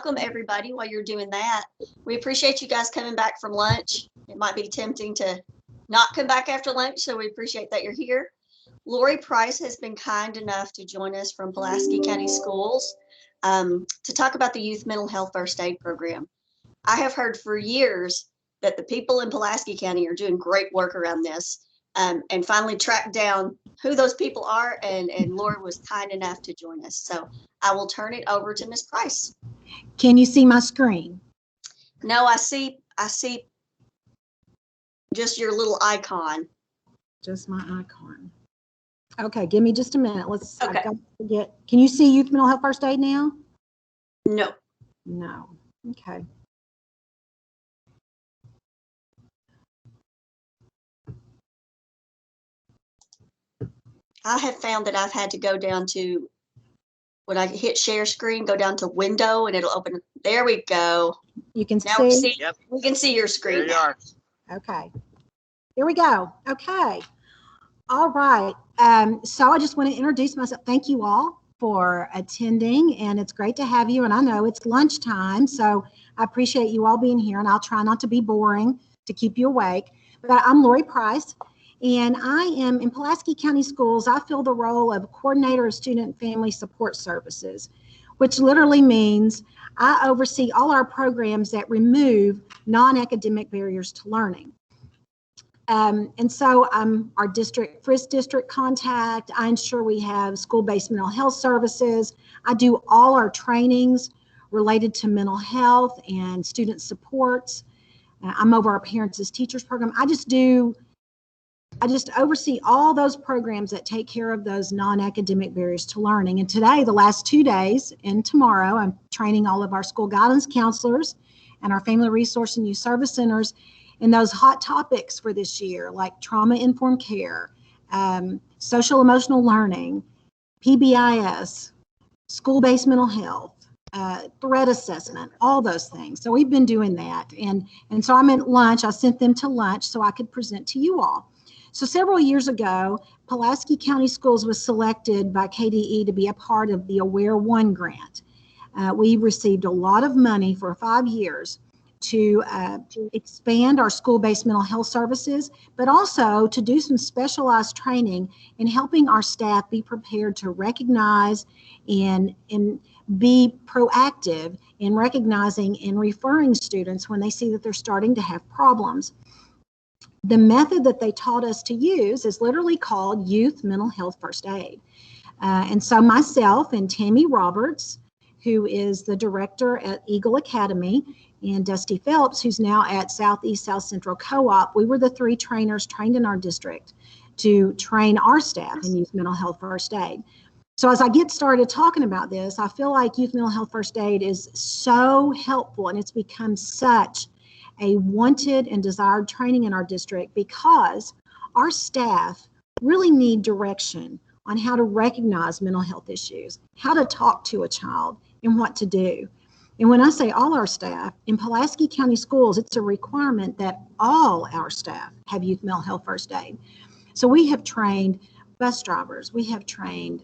welcome everybody while you're doing that. We appreciate you guys coming back from lunch. It might be tempting to not come back after lunch, so we appreciate that you're here. Lori Price has been kind enough to join us from Pulaski County Schools to talk about the Youth Mental Health First Aid Program. I have heard for years that the people in Pulaski County are doing great work around this, and finally tracked down who those people are, and Lori was kind enough to join us. So I will turn it over to Ms. Price. Can you see my screen? No, I see just your little icon. Just my icon. Okay, give me just a minute. Let's. Okay. I've got to forget. Can you see Youth Mental Health First Aid now? No. No. Okay. I have found that I've had to go down to, when I hit share screen, go down to window and it'll open. There we go. You can Now see. Yep. We can see your screen. There you are. Okay. Here we go. Okay. All right. So I just want to introduce myself. Thank you all for attending, and it's great to have you. And I know it's lunchtime, so I appreciate you all being here, and I'll try not to be boring to keep you awake. But I'm Lori Price, and I am in Pulaski County Schools. I fill the role of Coordinator of Student and Family Support Services, which literally means I oversee all our programs that remove non-academic barriers to learning. And so I'm our FRIS district contact. I ensure we have school-based mental health services. I do all our trainings related to mental health and student supports. I'm over our Parents as Teachers program. I just oversee all those programs that take care of those non-academic barriers to learning. And today, the last 2 days, and tomorrow, I'm training all of our school guidance counselors and our family resource and youth service centers in those hot topics for this year, like trauma-informed care, social emotional learning, PBIS, school-based mental health, threat assessment, all those things. So we've been doing that. And so I'm at lunch. I sent them to lunch so I could present to you all. So several years ago, Pulaski County Schools was selected by KDE to be a part of the Aware One grant. We received a lot of money for 5 years to expand our school-based mental health services, but also to do some specialized training in helping our staff be prepared to recognize and be proactive in recognizing and referring students when they see that they're starting to have problems. The method that they taught us to use is literally called Youth Mental Health First Aid. And so myself and Tammy Roberts, who is the director at Eagle Academy, and Dusty Phelps, who's now at Southeast South Central Co-op, we were the 3 trainers trained in our district to train our staff in Youth Mental Health First Aid. So as I get started talking about this, I feel like Youth Mental Health First Aid is so helpful, and it's become such a wanted and desired training in our district because our staff really need direction on how to recognize mental health issues, how to talk to a child, and what to do. And when I say all our staff, in Pulaski County Schools, it's a requirement that all our staff have Youth Mental Health First Aid. So we have trained bus drivers, we have trained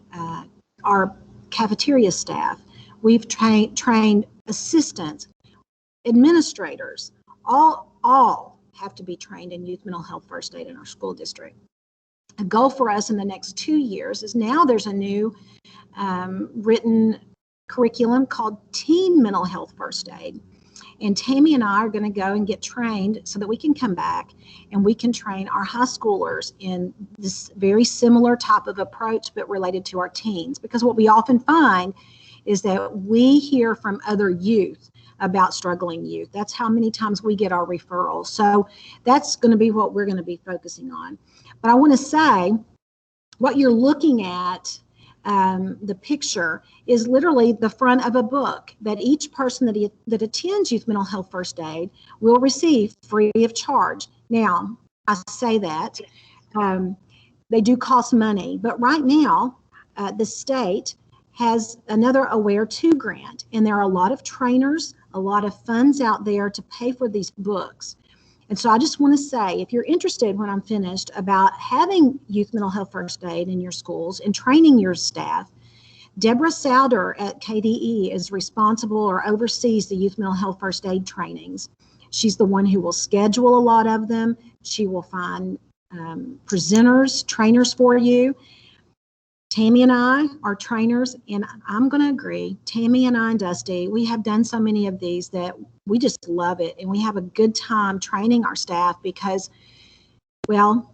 our cafeteria staff, we've trained assistants, administrators, all have to be trained in Youth Mental Health First Aid in our school district. A goal for us in the next 2 years is now there's a new written curriculum called Teen Mental Health First Aid. And Tammy and I are going to go and get trained so that we can come back and we can train our high schoolers in this very similar type of approach, but related to our teens. Because what we often find is that we hear from other youth about struggling youth. That's how many times we get our referrals. So that's going to be what we're going to be focusing on. But I want to say what you're looking at, the picture is literally the front of a book that each person that attends Youth Mental Health First Aid will receive free of charge. Now, I say that they do cost money, but right now the state has another Aware 2 grant, and there are a lot of trainers, a lot of funds out there to pay for these books. And so I just want to say, if you're interested when I'm finished about having Youth Mental Health First Aid in your schools and training your staff, Deborah Souder at KDE is responsible or oversees the youth mental health first aid trainings. She's the one who will schedule a lot of them. She will find presenters, trainers for you. Tammy and I are trainers, and I'm going to agree, Tammy and I and Dusty, we have done so many of these that we just love it, and we have a good time training our staff because, well,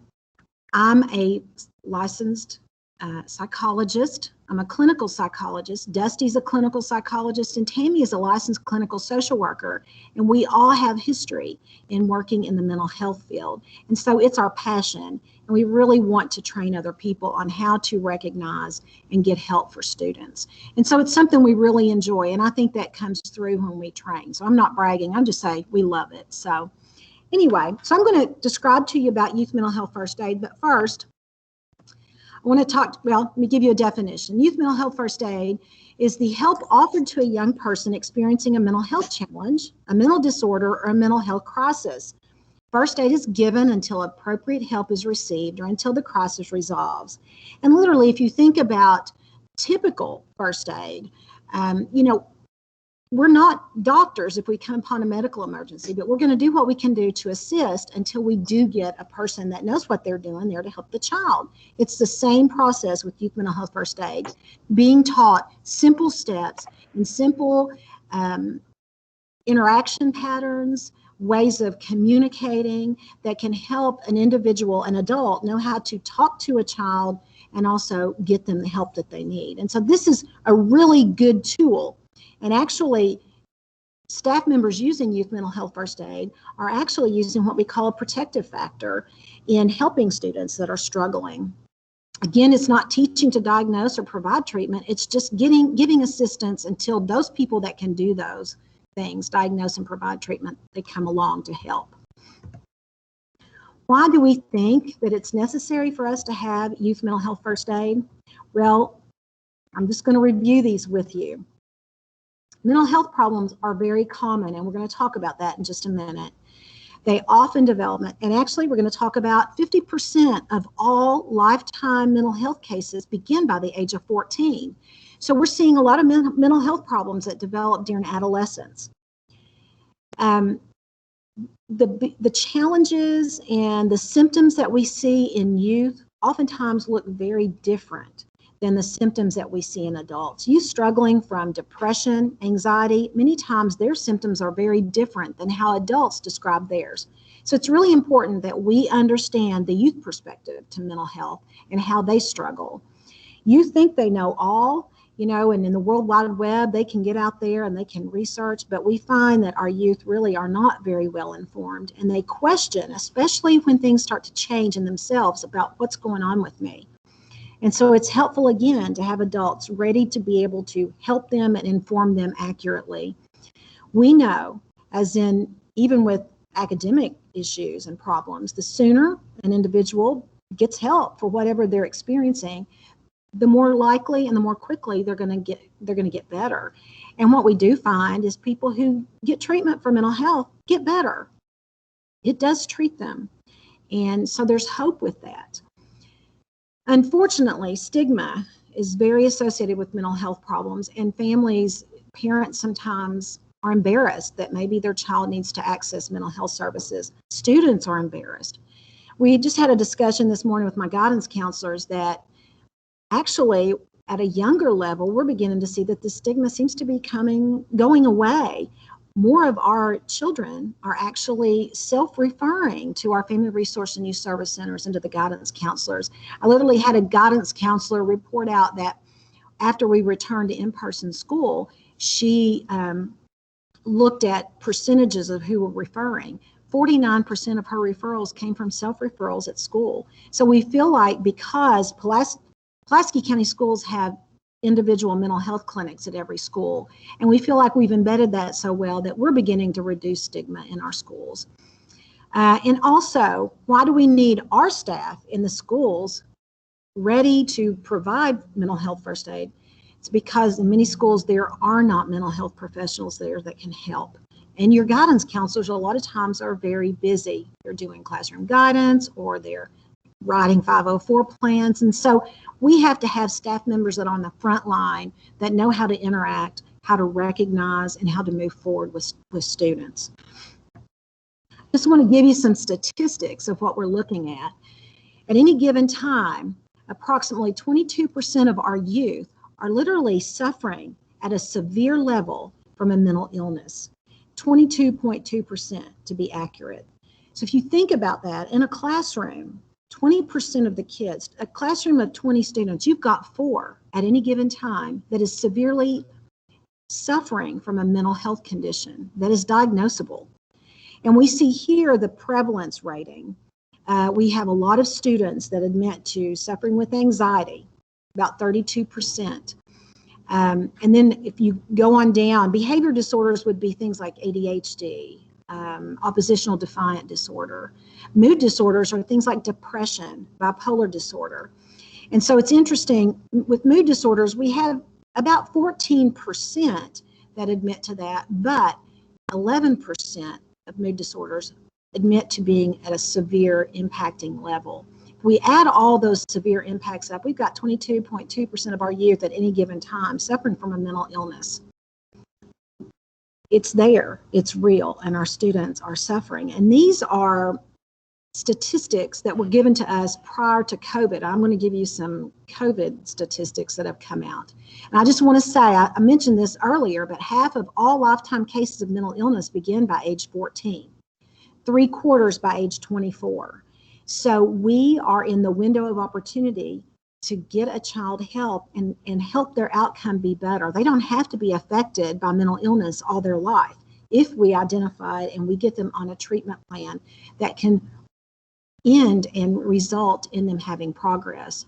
I'm a licensed psychologist. I'm a clinical psychologist. Dusty's a clinical psychologist, and Tammy is a licensed clinical social worker. And we all have history in working in the mental health field. And so it's our passion. And we really want to train other people on how to recognize and get help for students. And so it's something we really enjoy. And I think that comes through when we train. So I'm not bragging. I'm just saying we love it. So anyway, so I'm going to describe to you about youth mental health first aid. But first, I want to talk, well, let me give you a definition. Youth mental health first aid is the help offered to a young person experiencing a mental health challenge, a mental disorder, or a mental health crisis. First aid is given until appropriate help is received or until the crisis resolves. And literally, if you think about typical first aid, we're not doctors if we come upon a medical emergency, but we're going to do what we can do to assist until we do get a person that knows what they're doing there to help the child. It's the same process with youth mental health first aid, being taught simple steps and simple interaction patterns, ways of communicating that can help an individual, an adult, know how to talk to a child and also get them the help that they need. And so this is a really good tool. And actually, staff members using youth mental health first aid are actually using what we call a protective factor in helping students that are struggling. Again, it's not teaching to diagnose or provide treatment. It's just giving assistance until those people that can do those things, diagnose and provide treatment, they come along to help. Why do we think that it's necessary for us to have youth mental health first aid? Well, I'm just going to review these with you. Mental health problems are very common, and we're going to talk about that in just a minute. They often develop, and actually we're going to talk about 50% of all lifetime mental health cases begin by the age of 14. So we're seeing a lot of mental health problems that develop during adolescence. The challenges and the symptoms that we see in youth oftentimes look very different than the symptoms that we see in adults. Youth struggling from depression, anxiety, many times their symptoms are very different than how adults describe theirs. So it's really important that we understand the youth perspective to mental health and how they struggle. Youth think they know all, and in the World Wide Web, they can get out there and they can research, but we find that our youth really are not very well informed, and they question, especially when things start to change in themselves, about what's going on with me. And so it's helpful, again, to have adults ready to be able to help them and inform them accurately. We know, as in even with academic issues and problems, the sooner an individual gets help for whatever they're experiencing, the more likely and the more quickly they're going to get better. And what we do find is people who get treatment for mental health get better. It does treat them. And so there's hope with that. Unfortunately, stigma is very associated with mental health problems, and parents sometimes are embarrassed that maybe their child needs to access mental health services. Students are embarrassed. We just had a discussion this morning with my guidance counselors that actually at a younger level, we're beginning to see that the stigma seems to be going away. More of our children are actually self-referring to our Family Resource and Youth Service Centers and to the guidance counselors. I literally had a guidance counselor report out that after we returned to in-person school, she looked at percentages of who were referring. 49% of her referrals came from self-referrals at school. So we feel like because Pulaski County schools have individual mental health clinics at every school, and we feel like we've embedded that so well that we're beginning to reduce stigma in our schools. And also, why do we need our staff in the schools ready to provide mental health first aid? It's because in many schools there are not mental health professionals there that can help. And your guidance counselors a lot of times are very busy. They're doing classroom guidance, or they're writing 504 plans. And so we have to have staff members that are on the front line that know how to interact, how to recognize, and how to move forward with students. Just want to give you some statistics of what we're looking at. At any given time, approximately 22% of our youth are literally suffering at a severe level from a mental illness. 22.2% to be accurate. So if you think about that, in a classroom, 20% of the kids, a classroom of 20 students, you've got 4 at any given time that is severely suffering from a mental health condition that is diagnosable. And we see here the prevalence rating. We have a lot of students that admit to suffering with anxiety, about 32%. And then if you go on down, behavior disorders would be things like ADHD, oppositional defiant disorder. Mood disorders are things like depression, bipolar disorder. And so it's interesting, with mood disorders, we have about 14% that admit to that, but 11% of mood disorders admit to being at a severe impacting level. If we add all those severe impacts up, we've got 22.2% of our youth at any given time suffering from a mental illness. It's there, it's real, and our students are suffering. And these are statistics that were given to us prior to COVID. I'm going to give you some COVID statistics that have come out. And I just want to say, I mentioned this earlier, but half of all lifetime cases of mental illness begin by age 14, 3/4 by age 24. So we are in the window of opportunity to get a child help and help their outcome be better. They don't have to be affected by mental illness all their life if we identify it and we get them on a treatment plan that can end and result in them having progress.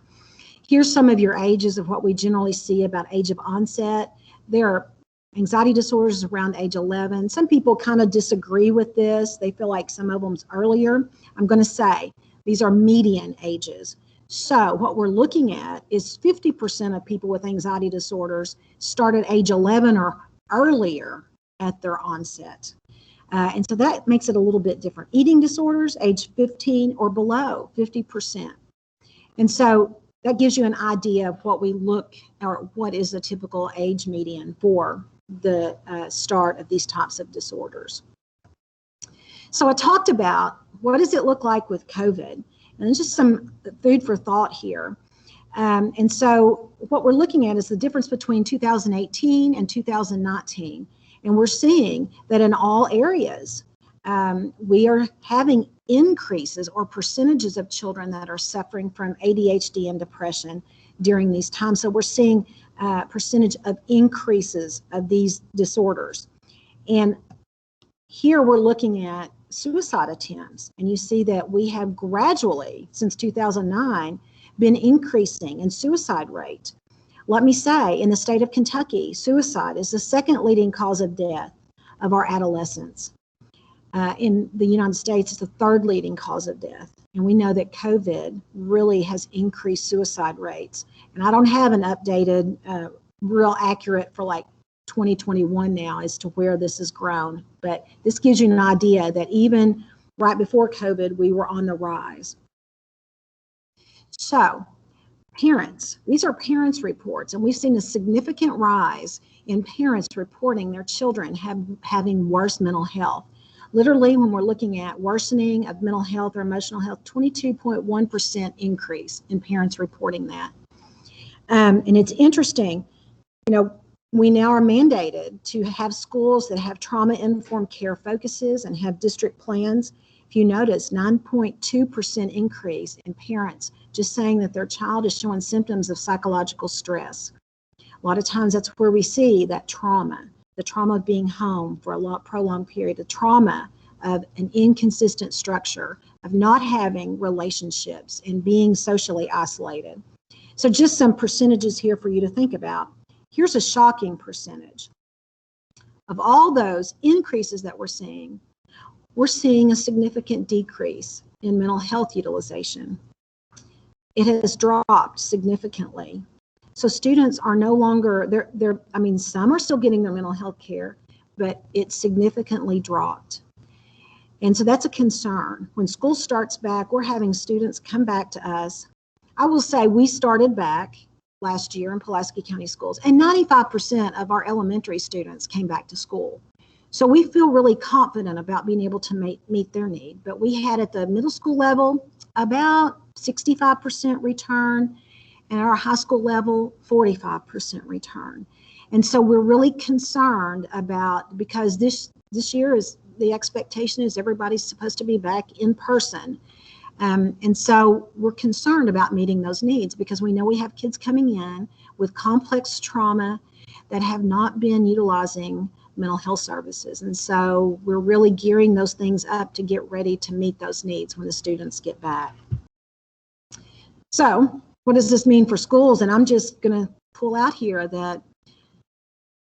Here's some of your ages of what we generally see about age of onset. There are anxiety disorders around age 11. Some people kind of disagree with this. They feel like some of them's earlier. I'm going to say these are median ages. So what we're looking at is 50% of people with anxiety disorders start at age 11 or earlier at their onset. And so that makes it a little bit different. Eating disorders, age 15 or below, 50%. And so that gives you an idea of what we look, or what is a typical age median for the start of these types of disorders. So I talked about what does it look like with COVID, and just some food for thought here. And so what we're looking at is the difference between 2018 and 2019. And we're seeing that in all areas, we are having increases or percentages of children that are suffering from ADHD and depression during these times. So we're seeing percentage of increases of these disorders. And here we're looking at suicide attempts. And you see that we have gradually, since 2009, been increasing in suicide rate. Let me say, in the state of Kentucky, suicide is the second leading cause of death of our adolescents. In the United States, it's the third leading cause of death. And we know that COVID really has increased suicide rates. And I don't have an updated, real accurate for like 2021 now as to where this has grown. But this gives you an idea that even right before COVID, we were on the rise. So, parents, these are parents' reports, and we've seen a significant rise in parents reporting their children having worse mental health. Literally, when we're looking at worsening of mental health or emotional health, 22.1% increase in parents reporting that. And it's interesting, you know, we now are mandated to have schools that have trauma-informed care focuses and have district plans. If you notice, 9.2% increase in parents just saying that their child is showing symptoms of psychological stress. A lot of times that's where we see that trauma, the trauma of being home for a prolonged period, the trauma of an inconsistent structure, of not having relationships and being socially isolated. So just some percentages here for you to think about. Here's a shocking percentage. Of all those increases that we're seeing a significant decrease in mental health utilization. It has dropped significantly. So students are no longer, some are still getting their mental health care, but it's significantly dropped. And so that's a concern. When school starts back, we're having students come back to us. I will say we started back last year in Pulaski County Schools, and 95% of our elementary students came back to school. So we feel really confident about being able to meet their need. But we had at the middle school level about 65% return, and our high school level 45% return. And so we're really concerned about, because this year is, the expectation is everybody's supposed to be back in person. And so we're concerned about meeting those needs, because we know we have kids coming in with complex trauma that have not been utilizing mental health services. And so we're really gearing those things up to get ready to meet those needs when the students get back. So what does this mean for schools? And I'm just going to pull out here that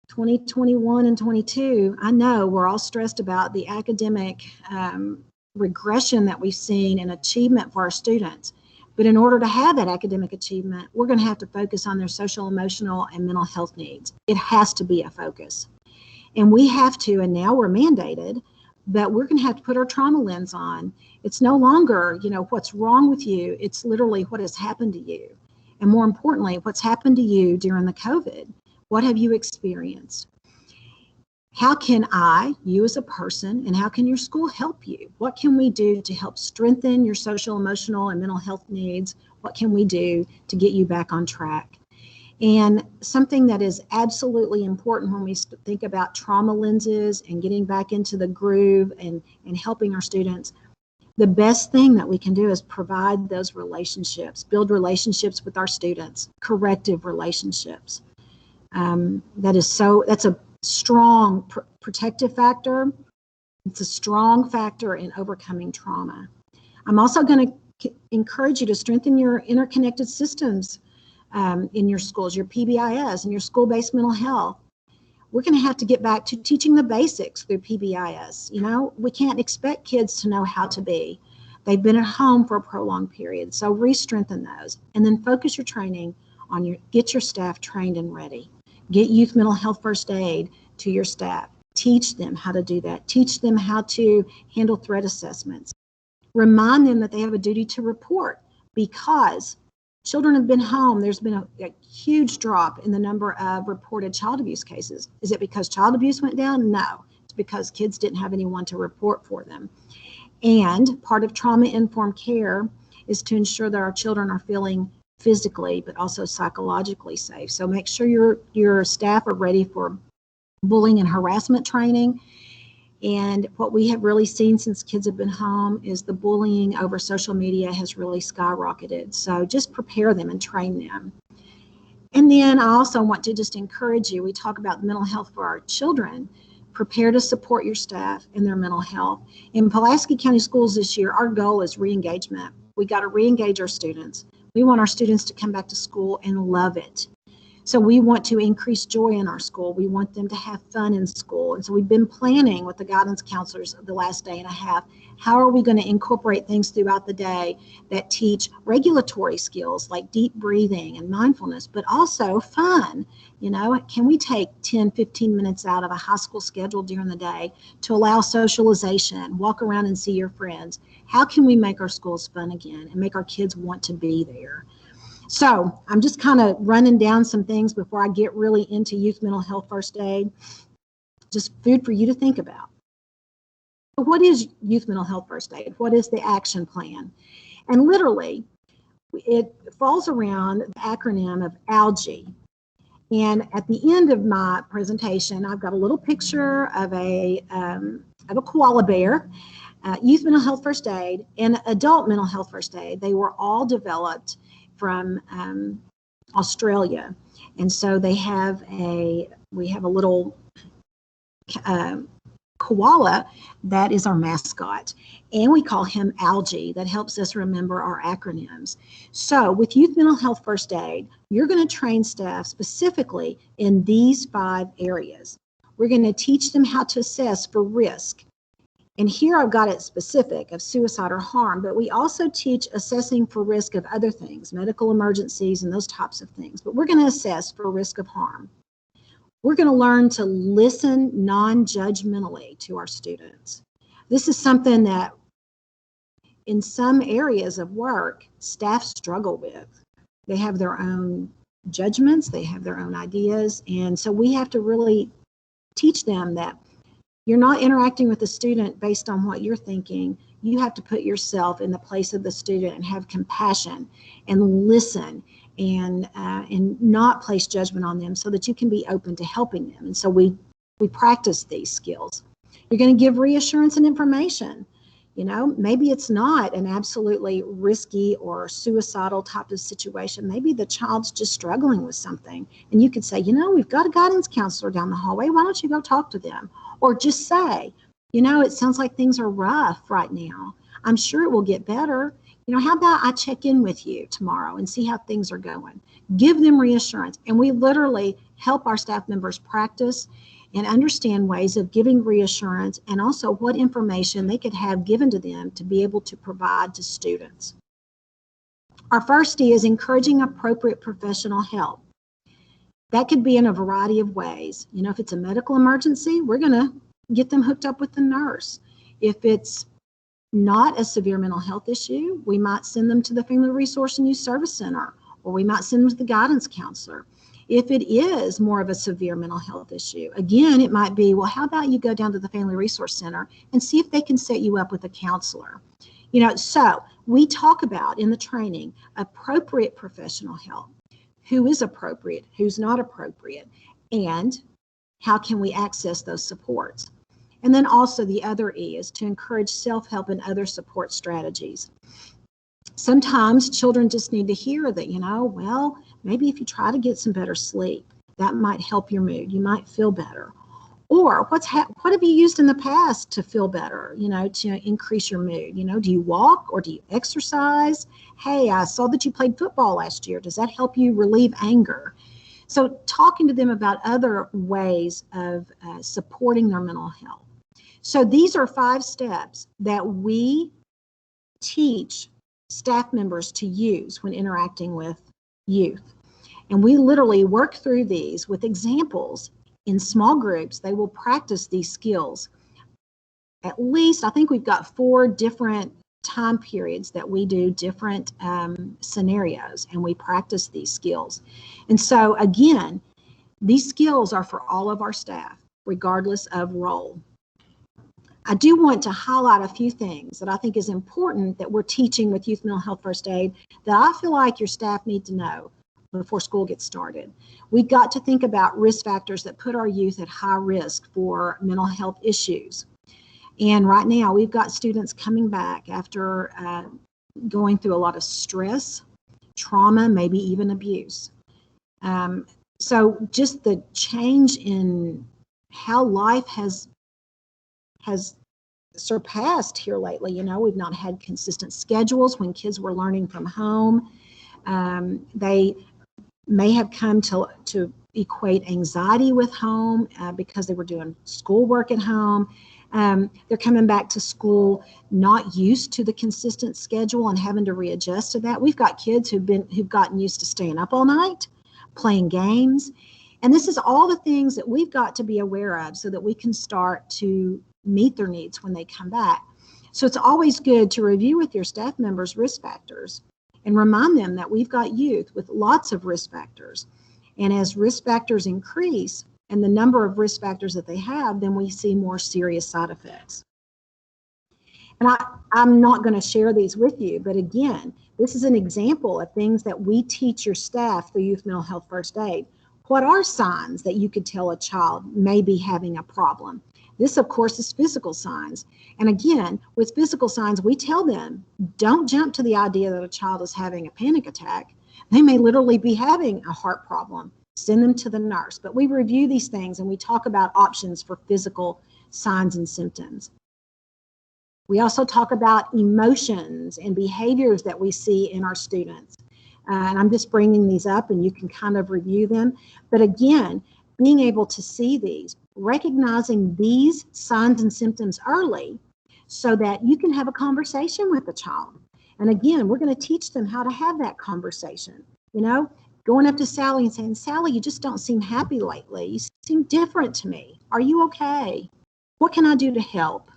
2021 and 22, I know we're all stressed about the academic regression that we've seen in achievement for our students. But in order to have that academic achievement, we're going to have to focus on their social, emotional, and mental health needs. It has to be a focus. And we have to, and now we're mandated, but we're going to have to put our trauma lens on. It's no longer, what's wrong with you. It's literally what has happened to you. And more importantly, what's happened to you during the COVID. What have you experienced? How can you as a person, and how can your school help you? What can we do to help strengthen your social, emotional, and mental health needs? What can we do to get you back on track? And something that is absolutely important when we think about trauma lenses and getting back into the groove and helping our students, the best thing that we can do is provide those relationships, build relationships with our students, corrective relationships. That's a strong protective factor. It's a strong factor in overcoming trauma. I'm also going to encourage you to strengthen your interconnected systems in your schools, your PBIS and your school-based mental health. We're going to have to get back to teaching the basics through PBIS. We can't expect kids to know how to be. They've been at home for a prolonged period. So re-strengthen those, and then focus your training on get your staff trained and ready. Get youth mental health first aid to your staff. Teach them how to do that. Teach them how to handle threat assessments. Remind them that they have a duty to report, because children have been home. There's been a huge drop in the number of reported child abuse cases. Is it because child abuse went down? No. It's because kids didn't have anyone to report for them. And part of trauma-informed care is to ensure that our children are feeling physically but also psychologically safe. So make sure your staff are ready for bullying and harassment training. And what we have really seen since kids have been home is the bullying over social media has really skyrocketed. So just prepare them and train them. And then I also want to just encourage you, we talk about mental health for our children. Prepare to support your staff in their mental health. In Pulaski County Schools this year, our goal is re-engagement. We got to re-engage our students. We want our students to come back to school and love it. So we want to increase joy in our school. We want them to have fun in school. And so we've been planning with the guidance counselors the last day and a half. How are we going to incorporate things throughout the day that teach regulatory skills like deep breathing and mindfulness, but also fun? Can we take 10, 15 minutes out of a high school schedule during the day to allow socialization, walk around and see your friends? How can we make our schools fun again and make our kids want to be there? So I'm just kind of running down some things before I get really into youth mental health first aid. Just food for you to think about. What is youth mental health first aid? What is the action plan? And literally, it falls around the acronym of ALGE. And at the end of my presentation, I've got a little picture of a koala bear, youth mental health first aid, and adult mental health first aid. They were all developed from Australia. And so we have a little koala that is our mascot, and we call him Algie. That helps us remember our acronyms. So with youth mental health first aid, you're going to train staff specifically in these 5 areas. We're going to teach them how to assess for risk. And here I've got it specific of suicide or harm, but we also teach assessing for risk of other things, medical emergencies and those types of things. But we're going to assess for risk of harm. We're going to learn to listen non-judgmentally to our students. This is something that in some areas of work, staff struggle with. They have their own judgments, they have their own ideas, and so we have to really teach them that you're not interacting with the student based on what you're thinking. You have to put yourself in the place of the student and have compassion and listen and not place judgment on them so that you can be open to helping them. And so we practice these skills. You're going to give reassurance and information. You know, maybe it's not an absolutely risky or suicidal type of situation. Maybe the child's just struggling with something. And you could say, you know, we've got a guidance counselor down the hallway. Why don't you go talk to them? Or just say, you know, it sounds like things are rough right now. I'm sure it will get better. You know, how about I check in with you tomorrow and see how things are going? Give them reassurance. And we literally help our staff members practice and understand ways of giving reassurance and also what information they could have given to them to be able to provide to students. Our first D is encouraging appropriate professional help. That could be in a variety of ways. You know, if it's a medical emergency, we're going to get them hooked up with the nurse. If it's not a severe mental health issue, we might send them to the Family Resource and Youth Service Center, or we might send them to the guidance counselor. If it is more of a severe mental health issue, again, it might be, well, how about you go down to the Family Resource Center and see if they can set you up with a counselor? You know, so we talk about in the training appropriate professional help. Who is appropriate, who's not appropriate, and how can we access those supports? And then also the other E is to encourage self-help and other support strategies. Sometimes children just need to hear that, you know, well, maybe if you try to get some better sleep, that might help your mood. You might feel better. Or what have you used in the past to feel better, you know, to increase your mood? You know, do you walk or do you exercise? Hey, I saw that you played football last year. Does that help you relieve anger? So talking to them about other ways of supporting their mental health. So these are 5 steps that we teach staff members to use when interacting with youth. And we literally work through these with examples in small groups. They will practice these skills. At least, I think we've got 4 different time periods that we do different scenarios, and we practice these skills. And so again, these skills are for all of our staff, regardless of role. I do want to highlight a few things that I think is important that we're teaching with Youth Mental Health First Aid that I feel like your staff need to know before school gets started. We've got to think about risk factors that put our youth at high risk for mental health issues. And right now we've got students coming back after going through a lot of stress, trauma, maybe even abuse. So just the change in how life has surpassed here lately. You know, we've not had consistent schedules when kids were learning from home. They may have come to equate anxiety with home because they were doing schoolwork at home. They're coming back to school not used to the consistent schedule and having to readjust to that. We've got kids who've gotten used to staying up all night, playing games. And this is all the things that we've got to be aware of so that we can start to meet their needs when they come back. So it's always good to review with your staff members risk factors and remind them that we've got youth with lots of risk factors. And as risk factors increase and the number of risk factors that they have, then we see more serious side effects. And I'm not going to share these with you, but again, this is an example of things that we teach your staff through Youth Mental Health First Aid. What are signs that you could tell a child may be having a problem? This, of course, is physical signs. And again, with physical signs, we tell them, don't jump to the idea that a child is having a panic attack. They may literally be having a heart problem. Send them to the nurse. But we review these things and we talk about options for physical signs and symptoms. We also talk about emotions and behaviors that we see in our students. And I'm just bringing these up and you can kind of review them. But again, being able to see these, recognizing these signs and symptoms early so that you can have a conversation with the child. And again, we're going to teach them how to have that conversation. You know, going up to Sally and saying, Sally, you just don't seem happy lately. You seem different to me. Are you okay? What can I do to help?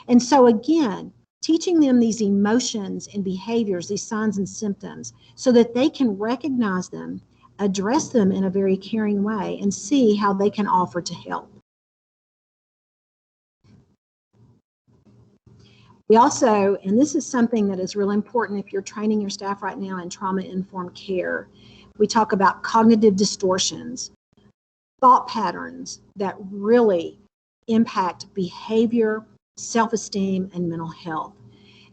And so again, teaching them these emotions and behaviors, these signs and symptoms, so that they can recognize them, address them in a very caring way, and see how they can offer to help. We also, and this is something that is really important if you're training your staff right now in trauma-informed care, we talk about cognitive distortions, thought patterns that really impact behavior, self-esteem, and mental health.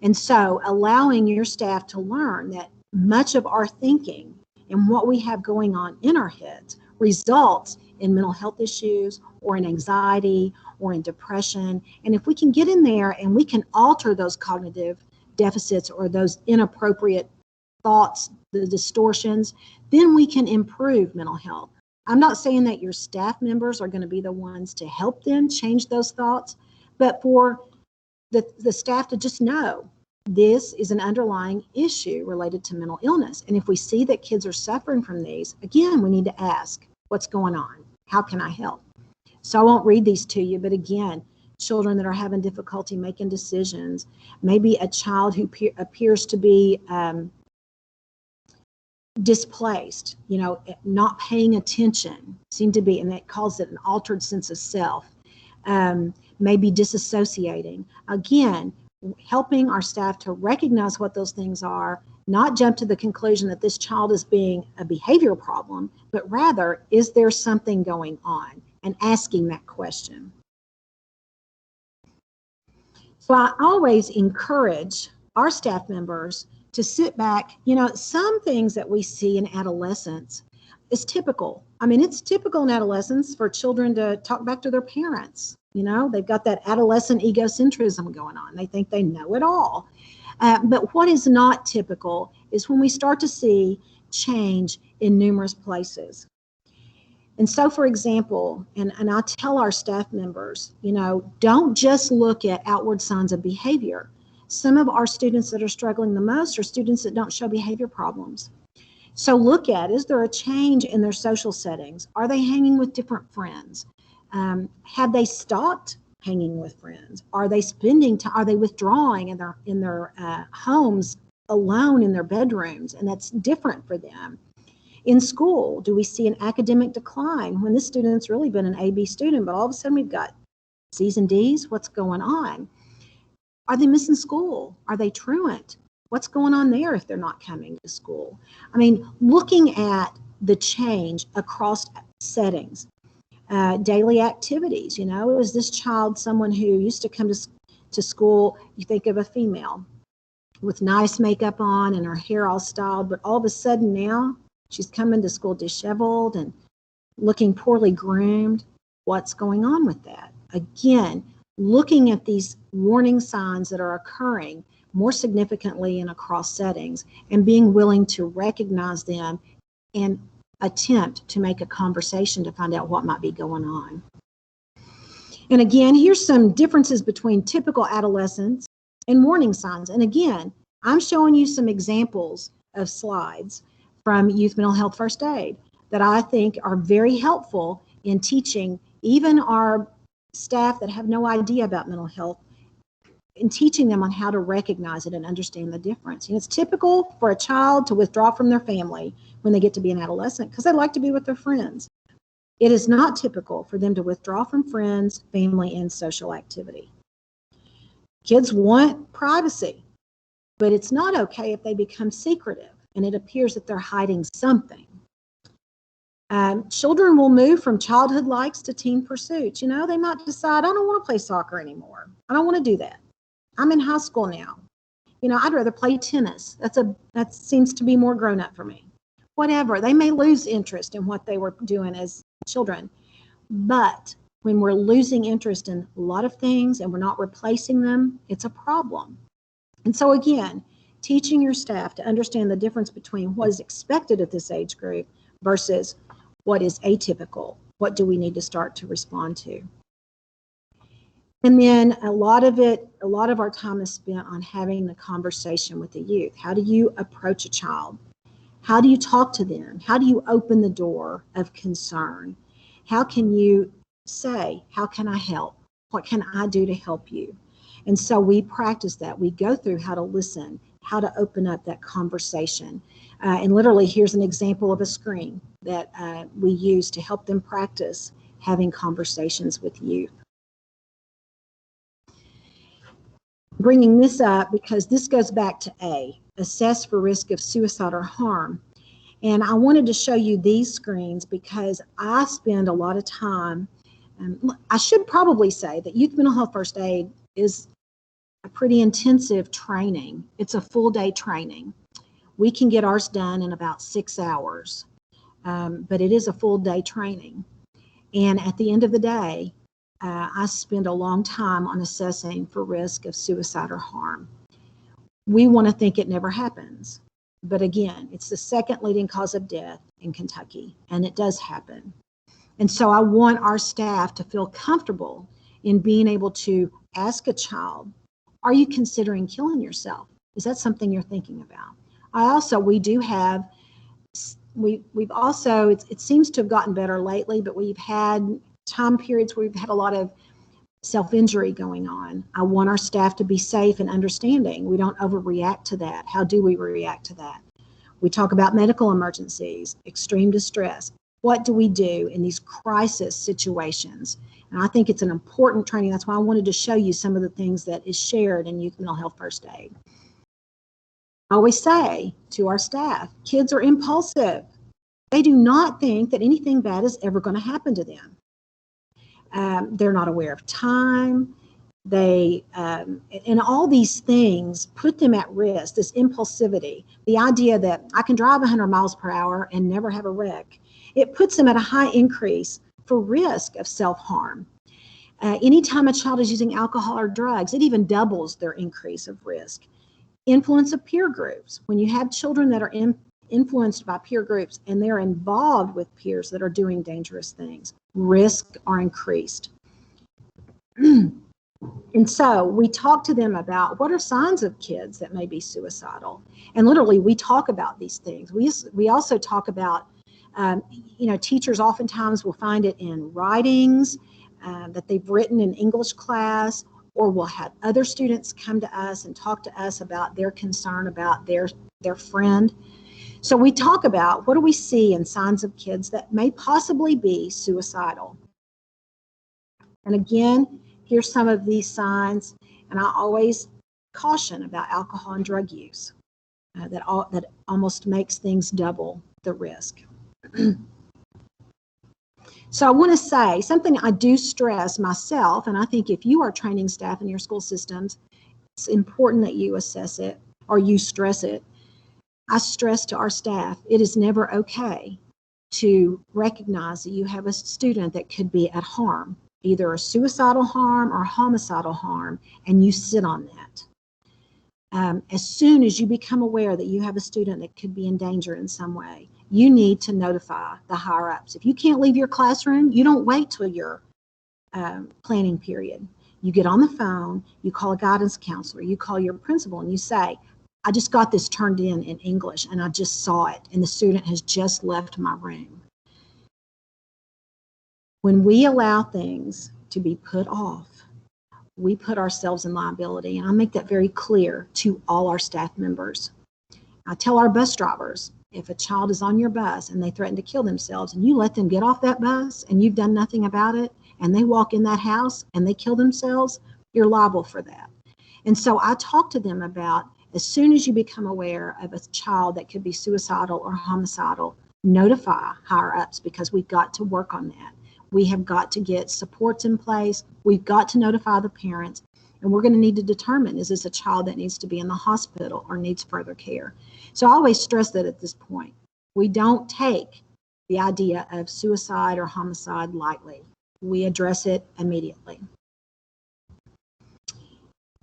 And so allowing your staff to learn that much of our thinking and what we have going on in our heads results in mental health issues or in anxiety or in depression. And if we can get in there and we can alter those cognitive deficits or those inappropriate thoughts, the distortions, then we can improve mental health. I'm not saying that your staff members are going to be the ones to help them change those thoughts, but for the staff to just know this is an underlying issue related to mental illness. And if we see that kids are suffering from these, again, we need to ask, what's going on? How can I help? So I won't read these to you, but again, children that are having difficulty making decisions, maybe a child who appears to be displaced, not paying attention, seem to be, and that calls it an altered sense of self, maybe disassociating. Again, helping our staff to recognize what those things are, not jump to the conclusion that this child is being a behavior problem, but rather, is there something going on? And asking that question. So I always encourage our staff members to sit back. Some things that we see in adolescence is typical. I mean, it's typical in adolescence for children to talk back to their parents. They've got that adolescent egocentrism going on. They think they know it all. But what is not typical is when we start to see change in numerous places. And so, for example, and I tell our staff members, don't just look at outward signs of behavior. Some of our students that are struggling the most are students that don't show behavior problems. So look at, is there a change in their social settings? Are they hanging with different friends? Have they stopped hanging with friends? Are they spending time? Are they withdrawing in their homes alone in their bedrooms? And that's different for them. In school, do we see an academic decline when this student's really been an A-B student, but all of a sudden we've got C's and D's? What's going on? Are they missing school? Are they truant? What's going on there if they're not coming to school? I mean, looking at the change across settings, daily activities, is this child someone who used to come to school, you think of a female with nice makeup on and her hair all styled, but all of a sudden now she's coming to school disheveled and looking poorly groomed. What's going on with that? Again, looking at these warning signs that are occurring more significantly and across settings and being willing to recognize them and attempt to make a conversation to find out what might be going on. And again, here's some differences between typical adolescence and warning signs. And again, I'm showing you some examples of slides from Youth Mental Health First Aid that I think are very helpful in teaching even our staff that have no idea about mental health, in teaching them on how to recognize it and understand the difference. And it's typical for a child to withdraw from their family when they get to be an adolescent because they like to be with their friends. It is not typical for them to withdraw from friends, family, and social activity. Kids want privacy, but it's not okay if they become secretive and it appears that they're hiding something. Children will move from childhood likes to teen pursuits. They might decide, I don't want to play soccer anymore. I don't want to do that. I'm in high school now. I'd rather play tennis. That seems to be more grown up for me. Whatever. They may lose interest in what they were doing as children. But when we're losing interest in a lot of things and we're not replacing them, it's a problem. And so again, teaching your staff to understand the difference between what is expected at this age group versus what is atypical. What do we need to start to respond to? And then a lot of our time is spent on having the conversation with the youth. How do you approach a child? How do you talk to them? How do you open the door of concern? How can you say, how can I help? What can I do to help you? And so we practice that. We go through how to listen, how to open up that conversation. And literally, here's an example of a screen that we use to help them practice having conversations with youth. Bringing this up because this goes back to A, assess for risk of suicide or harm. And I wanted to show you these screens because I spend a lot of time. I should probably say that youth mental health first aid is a pretty intensive training. It's a full day training. We can get ours done in about 6 hours, but it is a full day training. And at the end of the day, I spend a long time on assessing for risk of suicide or harm. We want to think it never happens. But again, it's the second leading cause of death in Kentucky, and it does happen. And so I want our staff to feel comfortable in being able to ask a child, are you considering killing yourself? Is that something you're thinking about? We've also, it seems to have gotten better lately, but we've had time periods where we've had a lot of self-injury going on. I want our staff to be safe and understanding. We don't overreact to that. How do we react to that? We talk about medical emergencies, extreme distress. What do we do in these crisis situations? And I think it's an important training. That's why I wanted to show you some of the things that is shared in youth mental health first aid. I always say to our staff, kids are impulsive. They do not think that anything bad is ever going to happen to them. They're not aware of time. And all these things put them at risk, this impulsivity, the idea that I can drive 100 miles per hour and never have a wreck. It puts them at a high increase for risk of self-harm. Anytime a child is using alcohol or drugs, it even doubles their increase of risk. Influence of peer groups. When you have children that are influenced by peer groups and they're involved with peers that are doing dangerous things, risks are increased. And so we talk to them about what are signs of kids that may be suicidal. And literally we talk about these things. We also talk about, teachers oftentimes will find it in writings that they've written in English class, or we'll have other students come to us and talk to us about their concern about their friend. So we talk about what do we see in signs of kids that may possibly be suicidal. And again, here's some of these signs, and I always caution about alcohol and drug use. That almost makes things double the risk. So I want to say something I do stress myself, and I think if you are training staff in your school systems, it's important that you assess it or you stress it. I stress to our staff, it is never okay to recognize that you have a student that could be at harm, either a suicidal harm or homicidal harm, and you sit on that. As soon as you become aware that you have a student that could be in danger in some way, you need to notify the higher ups. If you can't leave your classroom, you don't wait till your planning period. You get on the phone, you call a guidance counselor, you call your principal and you say, I just got this turned in English and I just saw it and the student has just left my room. When we allow things to be put off, we put ourselves in liability, and I make that very clear to all our staff members. I tell our bus drivers, if a child is on your bus and they threaten to kill themselves and you let them get off that bus and you've done nothing about it and they walk in that house and they kill themselves, you're liable for that. And so I talk to them about as soon as you become aware of a child that could be suicidal or homicidal, notify higher ups because we've got to work on that. We have got to get supports in place. We've got to notify the parents, and we're going to need to determine, is this a child that needs to be in the hospital or needs further care? So I always stress that at this point. We don't take the idea of suicide or homicide lightly. We address it immediately.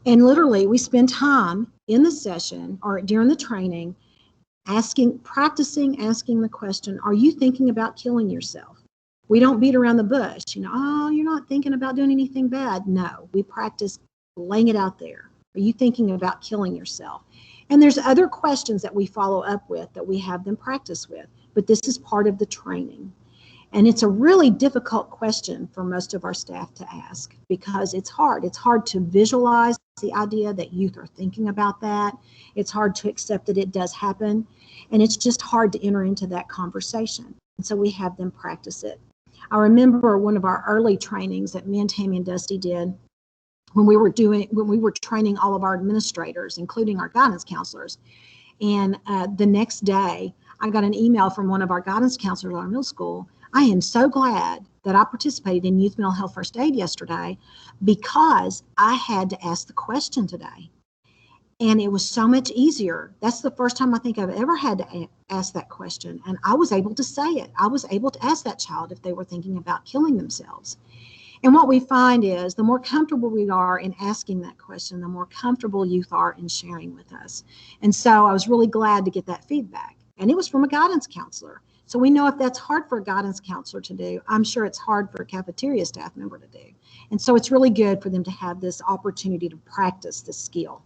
And literally, we spend time in the session or during the training practicing asking the question, are you thinking about killing yourself? We don't beat around the bush, oh, you're not thinking about doing anything bad. No, we practice laying it out there. Are you thinking about killing yourself? And there's other questions that we follow up with that we have them practice with, but this is part of the training. And it's a really difficult question for most of our staff to ask because it's hard. It's hard to visualize the idea that youth are thinking about that. It's hard to accept that it does happen. And it's just hard to enter into that conversation. And so we have them practice it. I remember one of our early trainings that me and Tammy and Dusty did when we were training all of our administrators, including our guidance counselors. And the next day, I got an email from one of our guidance counselors at our middle school. I am so glad that I participated in Youth Mental Health First Aid yesterday because I had to ask the question today. And it was so much easier. That's the first time I think I've ever had to ask that question. And I was able to say it. I was able to ask that child if they were thinking about killing themselves. And what we find is the more comfortable we are in asking that question, the more comfortable youth are in sharing with us. And so I was really glad to get that feedback. And it was from a guidance counselor. So we know if that's hard for a guidance counselor to do, I'm sure it's hard for a cafeteria staff member to do. And so it's really good for them to have this opportunity to practice this skill.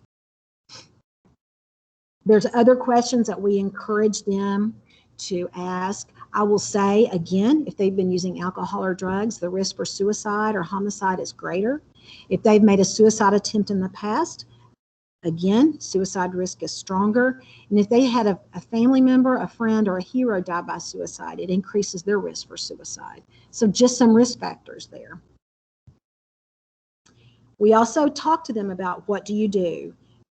There's other questions that we encourage them to ask. I will say, again, if they've been using alcohol or drugs, the risk for suicide or homicide is greater. If they've made a suicide attempt in the past, again, suicide risk is stronger. And if they had a family member, a friend, or a hero die by suicide, it increases their risk for suicide. So just some risk factors there. We also talk to them about what do you do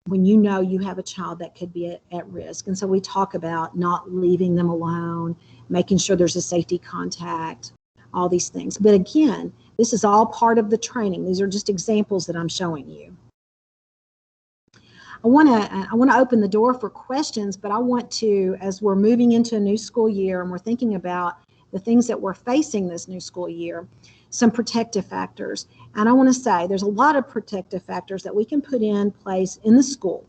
when you know you have a child that could be at risk. And so we talk about not leaving them alone, making sure there's a safety contact, all these things. But again, this is all part of the training. These are just examples that I'm showing you. I want to open the door for questions, but I want to, as we're moving into a new school year and we're thinking about the things that we're facing this new school year, some protective factors. And I want to say there's a lot of protective factors that we can put in place in the school.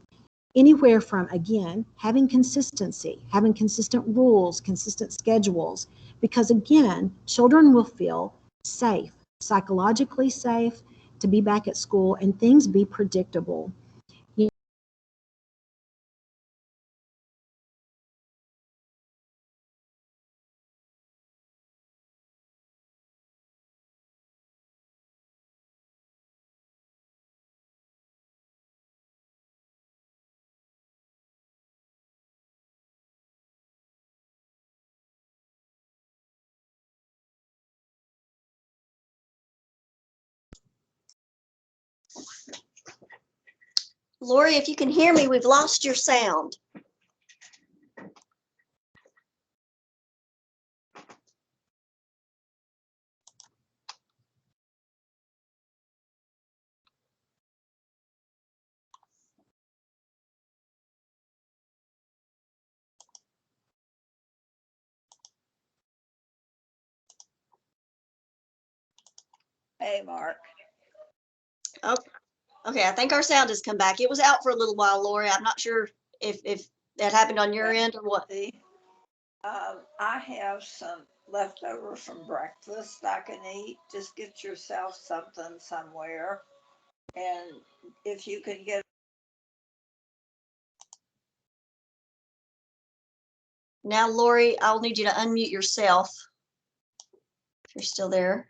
Anywhere from, again, having consistency, having consistent rules, consistent schedules, because again, children will feel safe, psychologically safe to be back at school and things be predictable. Lori, if you can hear me, we've lost your sound. Hey, Mark. Oh, okay, I think our sound has come back. It was out for a little while, Lori. I'm not sure if that happened on your end or what. I have some leftover from breakfast I can eat. Just get yourself something somewhere. And if you can get. Now, Lori, I'll need you to unmute yourself if you're still there.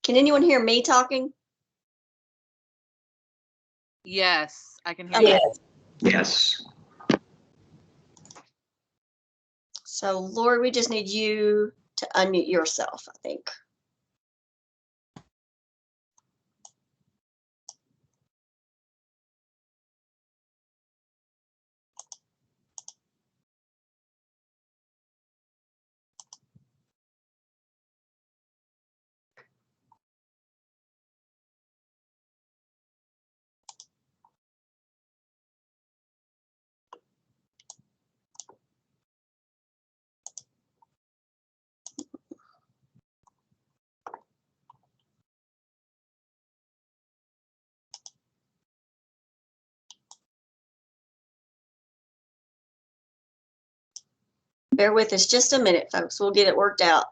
Can anyone hear me talking? Yes, I can hear Okay. you. Yes. So, Lori, we just need you to unmute yourself, I think. Bear with us just a minute, folks. We'll get it worked out.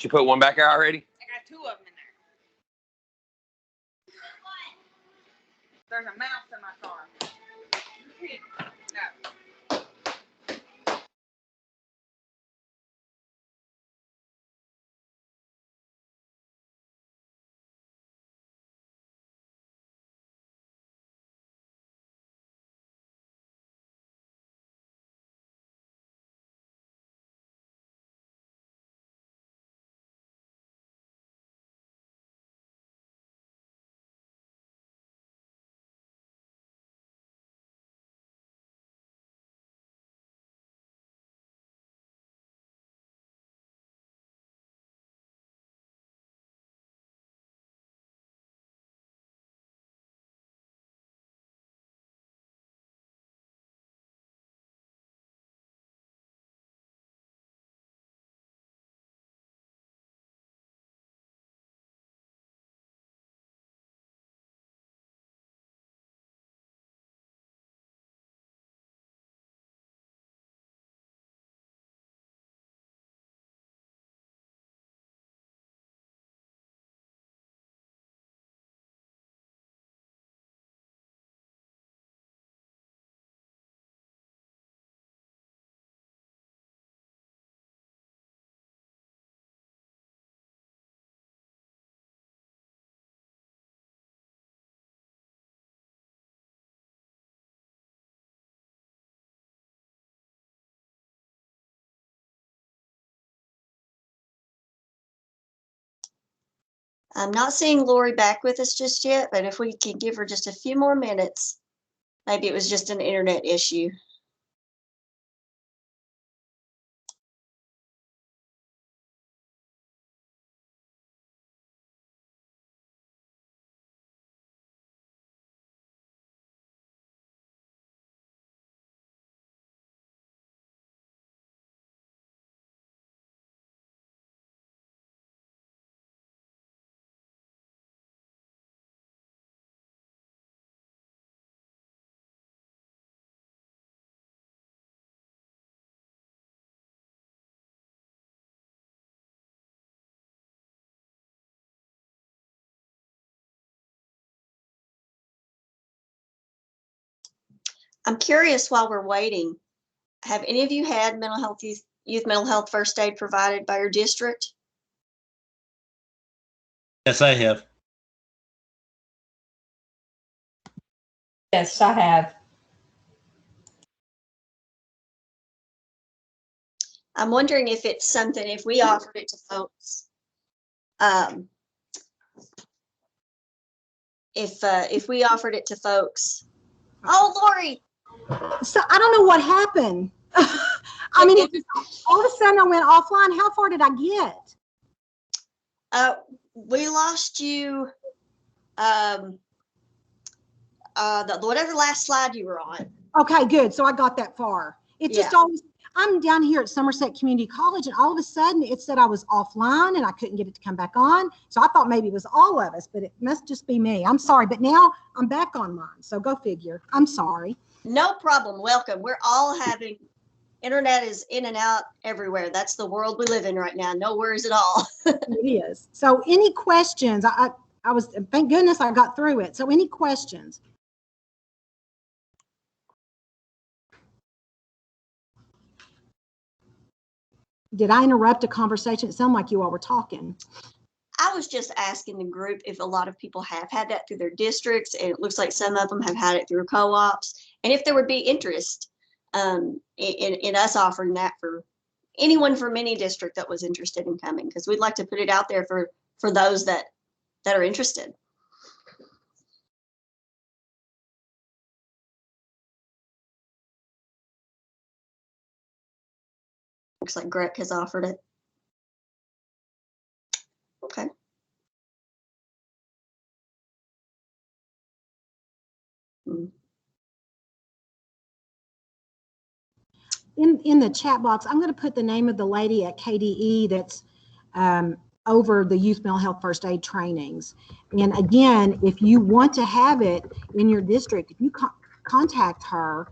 Did you put one back out already? I got 2 of them in there. There's a mouse in my car. No. I'm not seeing Lori back with us just yet, but if we can give her just a few more minutes, maybe it was just an internet issue. I'm curious while we're waiting, have any of you had mental health youth mental health first aid provided by your district? Yes, I have. Yes, I have. I'm wondering if it's something, if we offered it to folks, if we offered it to folks. Oh, Lori. So I don't know what happened. I mean, all of a sudden I went offline. How far did I get? We lost you. Whatever last slide you were on. Okay, good. So I got that far. It just always, I'm down here at Somerset Community College, and all of a sudden it said I was offline and I couldn't get it to come back on. So I thought maybe it was all of us, but it must just be me. I'm sorry, but now I'm back online. So go figure. I'm sorry. No problem. Welcome. We're all having, internet is in and out everywhere. That's the world we live in right now. No worries at all. It is. So any questions? I was, thank goodness I got through it. So any questions? Did I interrupt a conversation? It sounded like you all were talking. I was just asking the group if a lot of people have had that through their districts, and it looks like some of them have had it through co-ops, and if there would be interest in us offering that for anyone from any district that was interested in coming, because we'd like to put it out there for those that are interested. Looks like Greg has offered it. Okay. In the chat box, I'm going to put the name of the lady at KDE that's over the youth mental health first aid trainings. And again, if you want to have it in your district, if you contact her,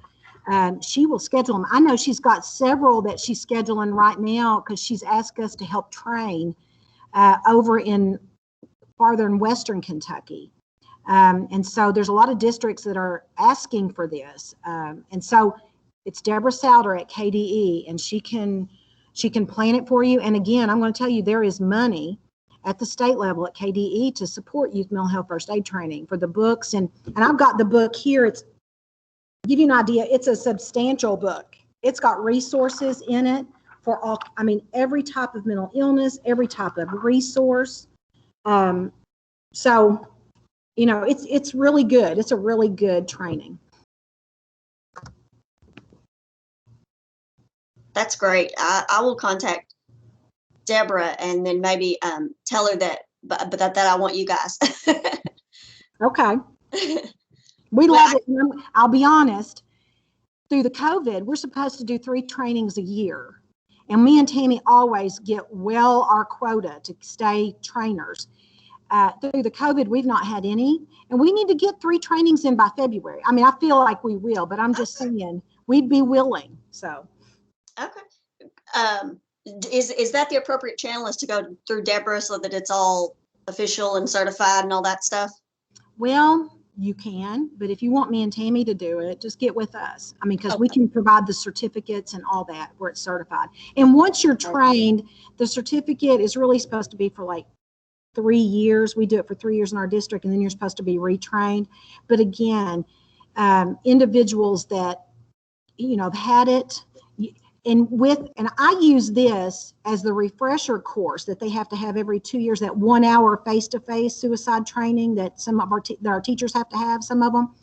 she will schedule them. I know she's got several that she's scheduling right now because she's asked us to help train. over in farther in Western Kentucky. And so there's a lot of districts that are asking for this. And so it's Deborah Souter at KDE, and she can plan it for you. And again, I'm going to tell you, there is money at the state level at KDE to support youth mental health first aid training for the books. And I've got the book here. It's, to give you an idea, it's a substantial book. It's got resources in it for all, I mean, every type of mental illness, every type of resource. So, you know, it's really good. It's a really good training. That's great. I will contact Deborah and then maybe tell her that, but that I want you guys. Okay. We love it. I'll be honest, through the COVID, we're supposed to do 3 trainings a year. And me and Tammy always get well our quota to stay trainers. Through the COVID, we've not had any. And we need to get 3 trainings in by February. I mean, I feel like we will, but I'm just saying we'd be willing. So. Okay. Is that the appropriate channel, is to go through Deborah so that it's all official and certified and all that stuff? Well, you can, but if you want me and Tammy to do it, just get with us. I mean, because we can provide the certificates and all that where it's certified. And once you're trained, the certificate is really supposed to be for like 3 years. We do it for 3 years in our district, and then you're supposed to be retrained. But again, individuals that, you know, have had it, and I use this as the refresher course that they have to have every 2 years, that 1 hour face-to-face suicide training that some of our teachers have to have, some of them.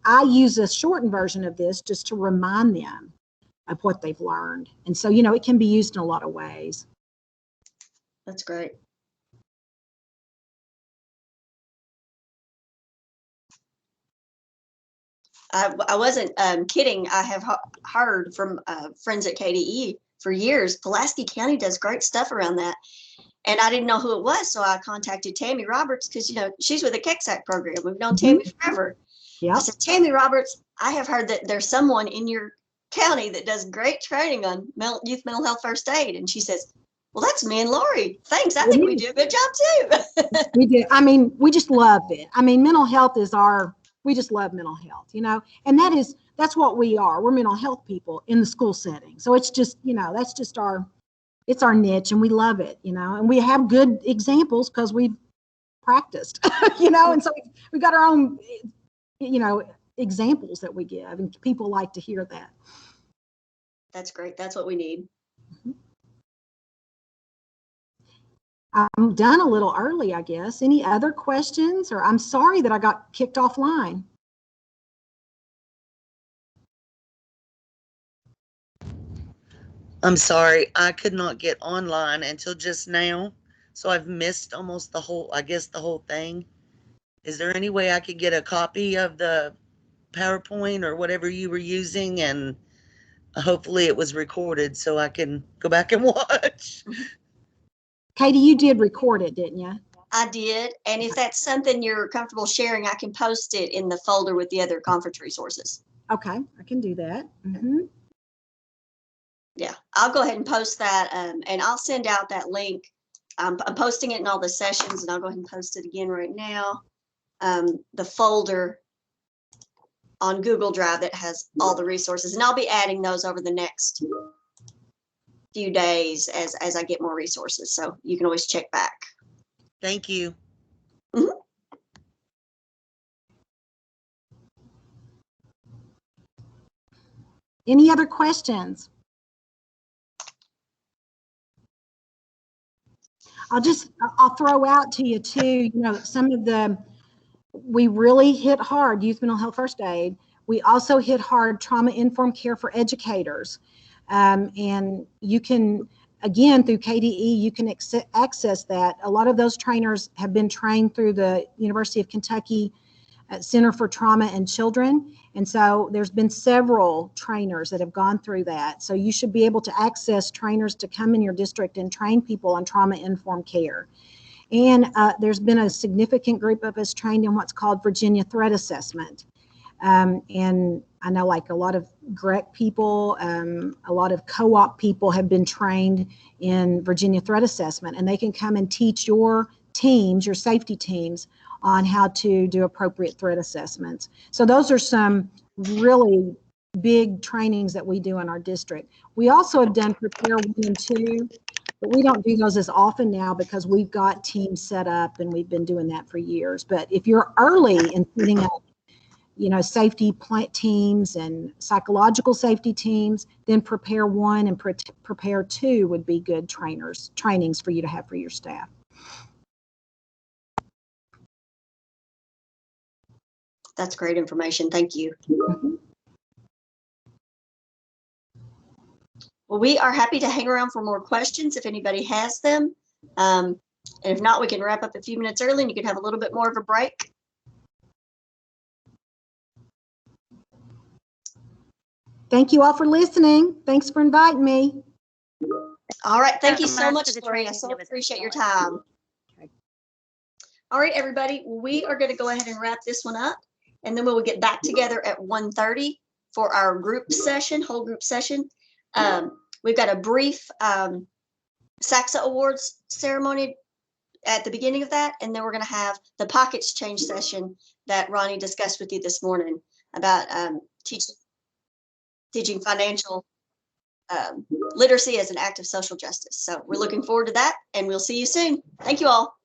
I use a shortened version of this just to remind them of what they've learned. And so, you know, it can be used in a lot of ways. That's great. I wasn't kidding. I have heard from friends at KDE for years. Pulaski County does great stuff around that. And I didn't know who it was, so I contacted Tammy Roberts because, you know, she's with the KEXAC program. We've known Tammy forever. Yeah. I said, Tammy Roberts, I have heard that there's someone in your county that does great training on youth mental health first aid. And she says, well, that's me and Lori. Thanks. I think we do a good job too. We do. I mean, we just love it. I mean, mental health is we just love mental health, you know, and that's what we are. We're mental health people in the school setting. So it's just, you know, that's just it's our niche, and we love it, you know, and we have good examples because we've practiced, you know, and so we got our own, you know, examples that we give, and people like to hear that. That's great. That's what we need. I'm done a little early, I guess. Any other questions? Or I'm sorry that I got kicked offline. I'm sorry, I could not get online until just now. So I've missed almost the whole thing. Is there any way I could get a copy of the PowerPoint or whatever you were using? And hopefully it was recorded so I can go back and watch. Katie, you did record it, didn't you? I did. And if that's something you're comfortable sharing, I can post it in the folder with the other conference resources. Okay, I can do that. Mm-hmm. Yeah, I'll go ahead and post that, and I'll send out that link. I'm posting it in all the sessions, and I'll go ahead and post it again right now. The folder on Google Drive that has all the resources, and I'll be adding those over the next few days as I get more resources. So you can always check back. Thank you. Mm-hmm. Any other questions? I'll throw out to you too, you know, we really hit hard youth mental health first aid. We also hit hard trauma-informed care for educators. And you can, again, through KDE, you can access that. A lot of those trainers have been trained through the University of Kentucky Center for Trauma and Children. And so there's been several trainers that have gone through that. So you should be able to access trainers to come in your district and train people on trauma-informed care. And there's been a significant group of us trained in what's called Virginia Threat Assessment. And I know like a lot of GREC people, a lot of co-op people have been trained in Virginia threat assessment, and they can come and teach your teams, your safety teams, on how to do appropriate threat assessments. So those are some really big trainings that we do in our district. We also have done Prepare 1 and 2, but we don't do those as often now because we've got teams set up and we've been doing that for years. But if you're early in setting up, you know, safety teams and psychological safety teams, then Prepare 1 and Prepare 2 would be good trainings for you to have for your staff. That's great information. Thank you. Well, we are happy to hang around for more questions if anybody has them. And if not, we can wrap up a few minutes early and you can have a little bit more of a break. Thank you all for listening. Thanks for inviting me. All right. Thank you So so much much, for the Lori. I training. so It was appreciate your excellent. time. Okay. All right, everybody. We are going to go ahead and wrap this one up, and then we will get back together at 1:30 for our group session, whole group session. We've got a brief SACSA Awards ceremony at the beginning of that, and then we're going to have the pockets change session that Ronnie discussed with you this morning about teaching financial literacy as an act of social justice. So we're looking forward to that, and we'll see you soon. Thank you all.